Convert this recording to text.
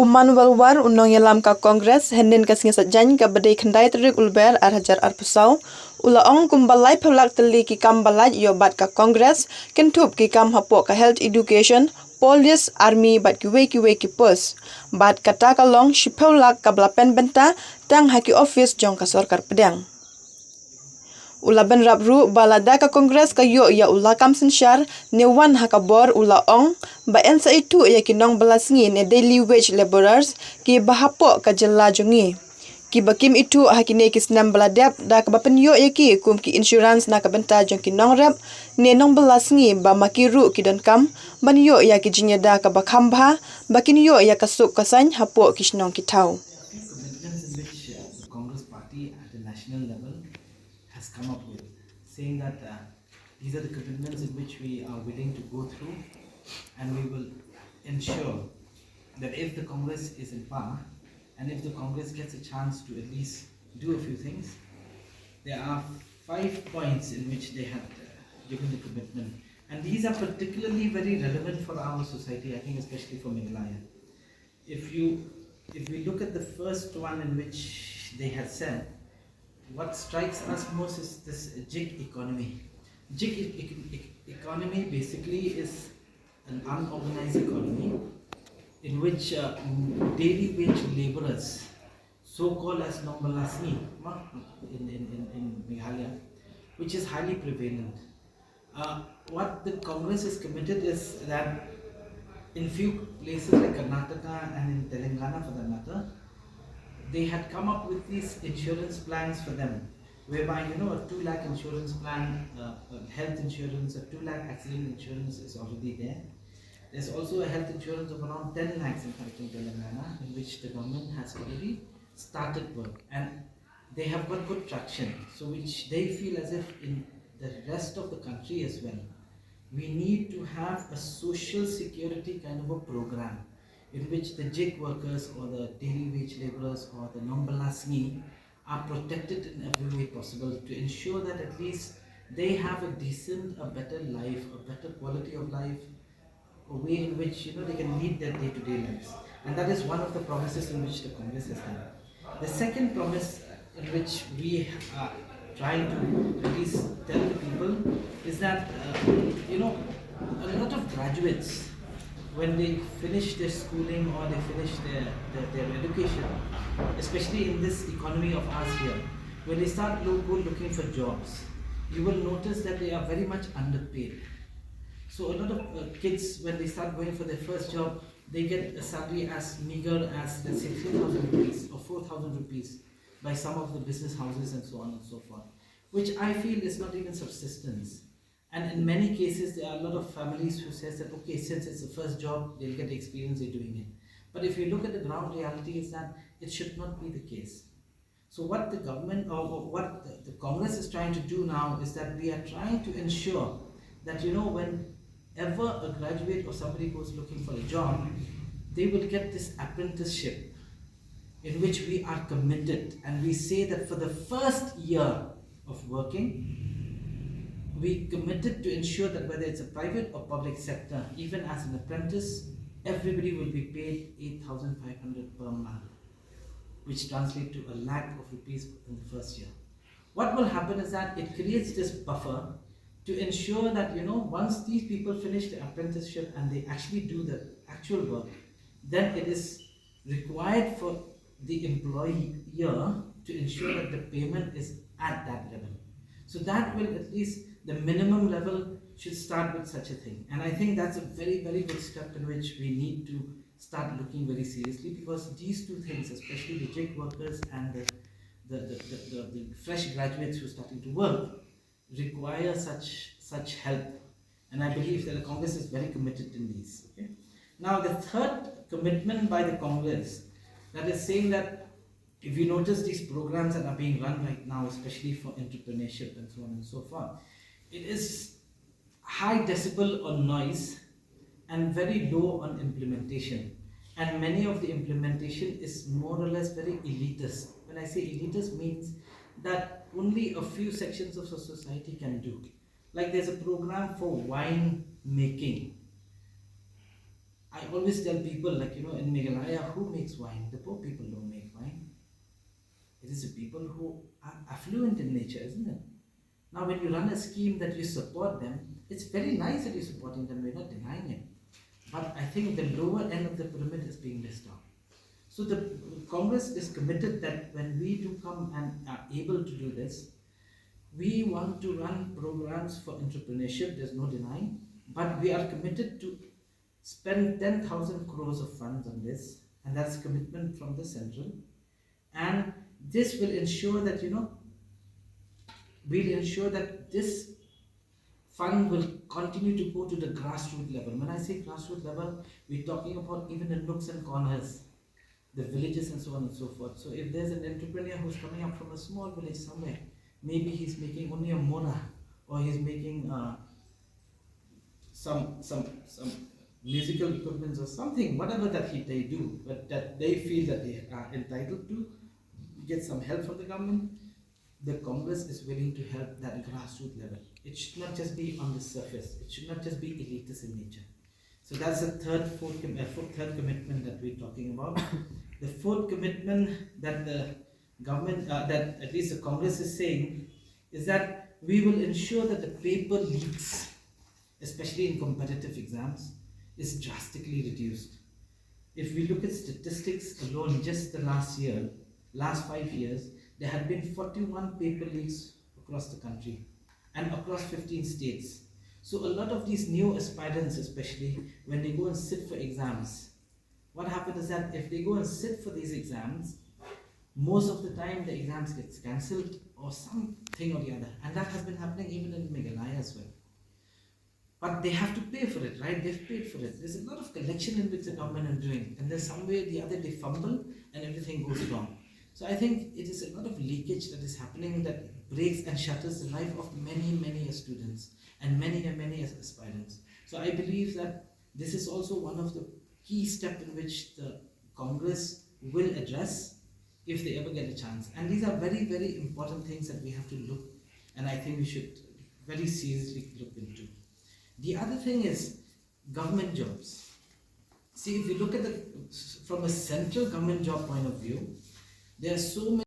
Kuman walwar unong yalam kaCongress henin kasing sajany ka badai khandai terik ulber arhajar arpusau ulaong kumbalai phalak tylli kikam balait yobat kaCongress kentup kikam hapok ka health education police army bat kiwe ki pos bat kata kalong shipolak kablapen benta tang haki office jong ka sarkar pedang ulaban rabru balada kaCongress kayo ya lakam shynshar newan hakabor ulaong ba ensa ithuh iaki nongbyllasngi ne daily wage laborers ki bahapo ka jella jongi ki bakim ithuh hakine kisnam baladep da kabapen yo iaki kum ki insurance na kabenta jong ki nongrep ne nongbyllasngi ba makiru ki donkam ban yo iaki jinyada ka bakhamba bakin yo ya kasuk kasany hapo kisnong kitau. Commitments in which the Congress party at the national level has come up with, saying that these are the commitments in which we are willing to go through, and we will ensure that if the Congress is in power and if the Congress gets a chance to at least do a few things, there are 5 points in which they have given the commitment, and these are particularly very relevant for our society, I think especially for Meghalaya. If we look at the first one in which they had said, what strikes us most is this gig economy. Economy basically is an unorganized economy in which daily wage laborers, so-called as nongbyllasngi in Meghalaya, which is highly prevalent. What the Congress is committed is that in few places like Karnataka and in Telangana for that matter, they had come up with these insurance plans for them, whereby a 2 lakh insurance plan, health insurance, a 2 lakh accident insurance is already there. There's also a health insurance of around 10 lakhs in fact in Telangana, in which the government has already started work, and they have got good traction, so which they feel as if in the rest of the country as well, we need to have a social security kind of a program in which the gig workers or the daily wage laborers or the nongbyllasngi are protected in every way possible to ensure that at least they have a decent, a better life, a better quality of life, a way in which they can lead their day-to-day lives. And that is one of the promises in which the Congress has done. The second promise in which we are trying to at least tell the people is that a lot of graduates, when they finish their schooling or they finish their education, especially in this economy of ours here, when they start go looking for jobs, you will notice that they are very much underpaid. So a lot of kids, when they start going for their first job, they get a salary as meager as, let's say, 3,000 rupees or 4,000 rupees by some of the business houses and so on and so forth, which I feel is not even subsistence. And in many cases, there are a lot of families who says that, okay, since it's the first job, they'll get the experience, they're doing it. But if you look at the ground reality is that it should not be the case. So what the government or what the Congress is trying to do now is that we are trying to ensure that, whenever a graduate or somebody goes looking for a job, they will get this apprenticeship in which we are committed, and we say that for the first year of working, we committed to ensure that whether it's a private or public sector, even as an apprentice, everybody will be paid 8,500 per month, which translates to a lakh of rupees in the first year. What will happen is that it creates this buffer to ensure that once these people finish the apprenticeship and they actually do the actual work, then it is required for the employer to ensure that the payment is at that level. So that will at least, the minimum level should start with such a thing. And I think that's a very, very good step in which we need to start looking very seriously, because these two things, especially the gig workers and the fresh graduates who are starting to work, require such help. And I believe that the Congress is very committed in these. Okay? Now the third commitment by the Congress, that is saying that if you notice these programs that are being run right now, especially for entrepreneurship and so on and so forth, it is high decibel on noise and very low on implementation. And many of the implementation is more or less very elitist. When I say elitist, means that only a few sections of society can do. Like there's a program for wine making. I always tell people, like, in Meghalaya, who makes wine? The poor people don't make wine. It is the people who are affluent in nature, isn't it? Now, when you run a scheme that you support them, it's very nice that you're supporting them, we're not denying it. But I think the lower end of the pyramid is being missed out. So the Congress is committed that when we do come and are able to do this, we want to run programs for entrepreneurship, there's no denying, but we are committed to spend 10,000 crores of funds on this, and that's a commitment from the central. And this will ensure that, we'll ensure that this fund will continue to go to the grassroots level. When I say grassroots level, we're talking about even the nooks and corners, the villages and so on and so forth. So if there's an entrepreneur who's coming up from a small village somewhere, maybe he's making only a mona, or he's making some musical equipment or something, whatever that they do, but that they feel that they are entitled to get some help from the government, the Congress is willing to help that grassroots level. It should not just be on the surface. It should not just be elitist in nature. So that's the third commitment that we're talking about. The fourth commitment that the government, that at least the Congress is saying, is that we will ensure that the paper leaks, especially in competitive exams, is drastically reduced. If we look at statistics alone, just the last 5 years, there had been 41 paper leaks across the country and across 15 states. So a lot of these new aspirants, especially when they go and sit for exams, what happens is that if they go and sit for these exams, most of the time the exams gets cancelled or something or the other. And that has been happening even in Meghalaya as well. But they have to pay for it, right? They've paid for it. There's a lot of collection in which the government is doing, and there's some way or the other they fumble and everything goes wrong. So I think it is a lot of leakage that is happening that breaks and shatters the life of many students and many aspirants. So I believe that this is also one of the key steps in which the Congress will address if they ever get a chance. And these are very important things that we have to look, and I think we should very seriously look into. The other thing is government jobs. See, if you look at from a central government job point of view, there are so many